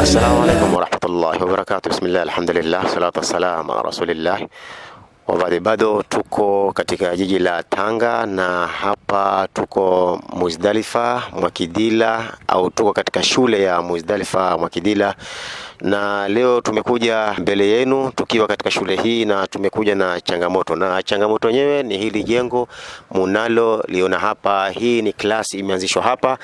Assalamu alaikum warahmatullahi wabarakatuh. Bismillah, alhamdulillah, salatu wassalamu ala rasulillah. Bado tuko katika jiji la Tanga, na hapa tuko Muzdalifa Mwakidila, au tuko katika shule ya Muzdalifa Mwakidila, na leo tumekuja mbele yenu tukiwa katika shule hii, na tumekuja na changamoto, na changamoto yenyewe ni hili jengo munalo liona hapa. Hii ni klasi imeanzishwa hapa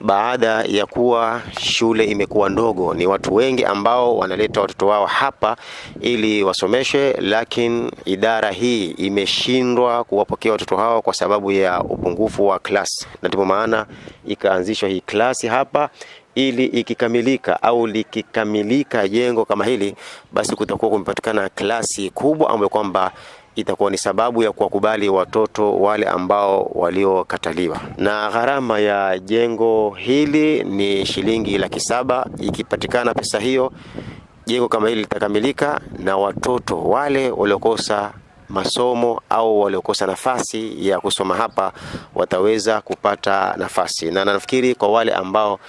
baada ya kuwa shule imekuwa ndogo. Ni watu wengi ambao wanaleta watoto wao hapa ili wasomeshe, lakini idara hii imeshindwa kuwapokea watoto hao kwa sababu ya upungufu wa klasi, na ndipo maana ikaanzishwa hii klasi hapa, ili ikikamilika au likikamilika jengo kama hili, basi kutakuwa kumepatikana klasi kubwa ambayo kwamba itakuwa ni sababu ya kuwakubali watoto wale ambao waliokataliwa. Na gharama ya jengo hili ni shilingi 700,000. Ikipatikana pesa hiyo, jengo kama hili litakamilika, na watoto wale waliokosa masomo au waliokosa nafasi ya kusoma hapa wataweza kupata nafasi. Na nafikiri kwa wale ambao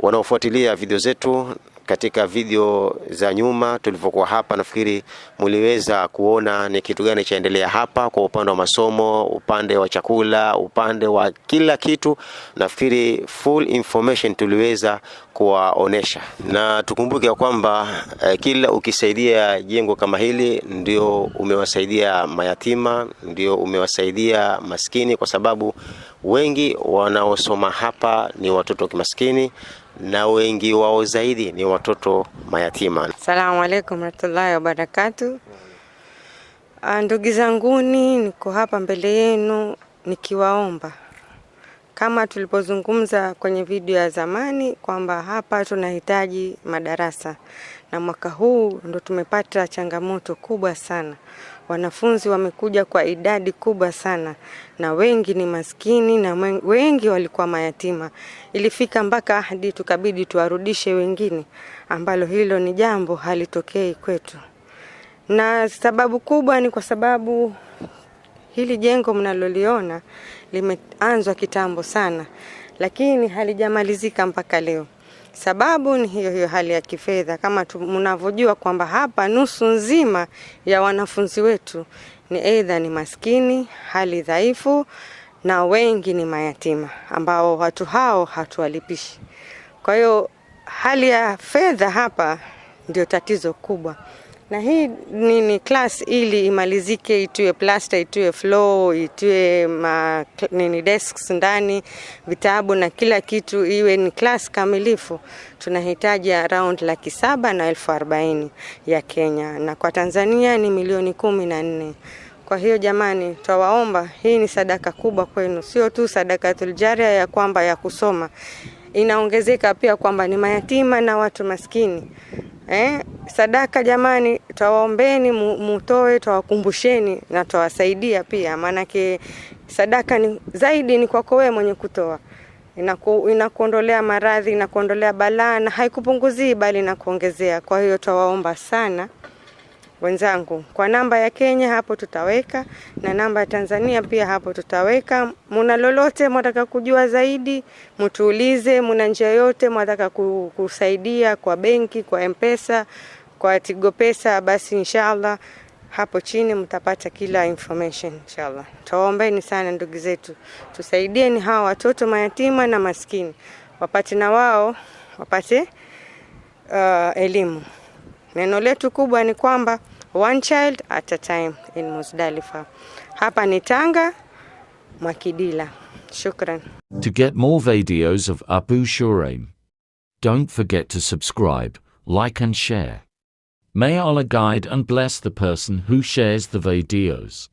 wanaofuatilia video zetu katika video za nyuma tulivyokuwa hapa, nafikiri mliweza kuona ni kitu gani chaendelea hapa kwa upande wa masomo, upande wa chakula, upande wa kila kitu. Nafikiri full information tuliweza kuwaonesha, na tukumbuke ya kwamba kila ukisaidia jengo kama hili ndio umewasaidia mayatima, ndio umewasaidia maskini, kwa sababu wengi wanaosoma hapa ni watoto kimaskini, na wengi wao zaidi ni watoto mayatima. Assalamu alaikum warahmatullahi wabarakatuh. Ndugu zanguni, niko hapa mbele yenu nikiwaomba, kama tulipozungumza kwenye video ya zamani kwamba hapa tunahitaji madarasa, na mwaka huu ndo tumepata changamoto kubwa sana. Wanafunzi wamekuja kwa idadi kubwa sana, na wengi ni maskini, na wengi walikuwa mayatima. Ilifika mpaka hadi tukabidi tuwarudishe wengine, ambalo hilo ni jambo halitokei kwetu. Na sababu kubwa ni kwa sababu hili jengo mnaloliona limeanzwa kitambo sana, lakini halijamalizika mpaka leo. Sababu ni hiyo hali ya kifedha. Kama mnavyojua kwamba hapa nusu nzima ya wanafunzi wetu ni aidha ni maskini, hali dhaifu, na wengi ni mayatima ambao watu hao hatuwalipishi. Kwa hiyo hali ya fedha hapa ndio tatizo kubwa. Na hii ni class ili imalizike, itue plaster, itue floor, itue desks ndani, vitabu na kila kitu, iwe ni class kamilifu, tunahitaji around 740,000 ya Kenya, na kwa Tanzania ni milioni 14. Kwa hiyo jamani, twawaomba, hii ni sadaka kubwa kwenu, sio tu sadakatul jaria ya kwamba ya kusoma, inaongezeka pia kwamba ni mayatima na watu maskini. Sadaka jamani, tawaombeni mutoe, tawakumbusheni na tawasaidia pia, maanake sadaka ni zaidi ni kwako wewe mwenye kutoa. Inakuondolea maradhi, inakuondolea balaa, na haikupunguzii bali inakuongezea. Kwa hiyo tawaomba sana wenzangu, kwa namba ya Kenya hapo tutaweka, na namba ya Tanzania pia hapo tutaweka. Muna lolote mwataka kujua zaidi, mtuulize. Muna njia yote mwataka kusaidia, kwa benki, kwa M-Pesa, kwa Tigo Pesa, basi inshallah hapo chini mtapata kila information inshallah. Tuombeeni sana ndugu zetu, tusaidieni hawa watoto mayatima na maskini, wapate na wao wapate elimu. Neno letu kubwa ni kwamba one child at a time in Muzdalifa. Hapa ni Tanga Mwakidila. Shukran. To get more videos of Abu Shuraim, don't forget to subscribe, like and share. May Allah guide and bless the person who shares the videos.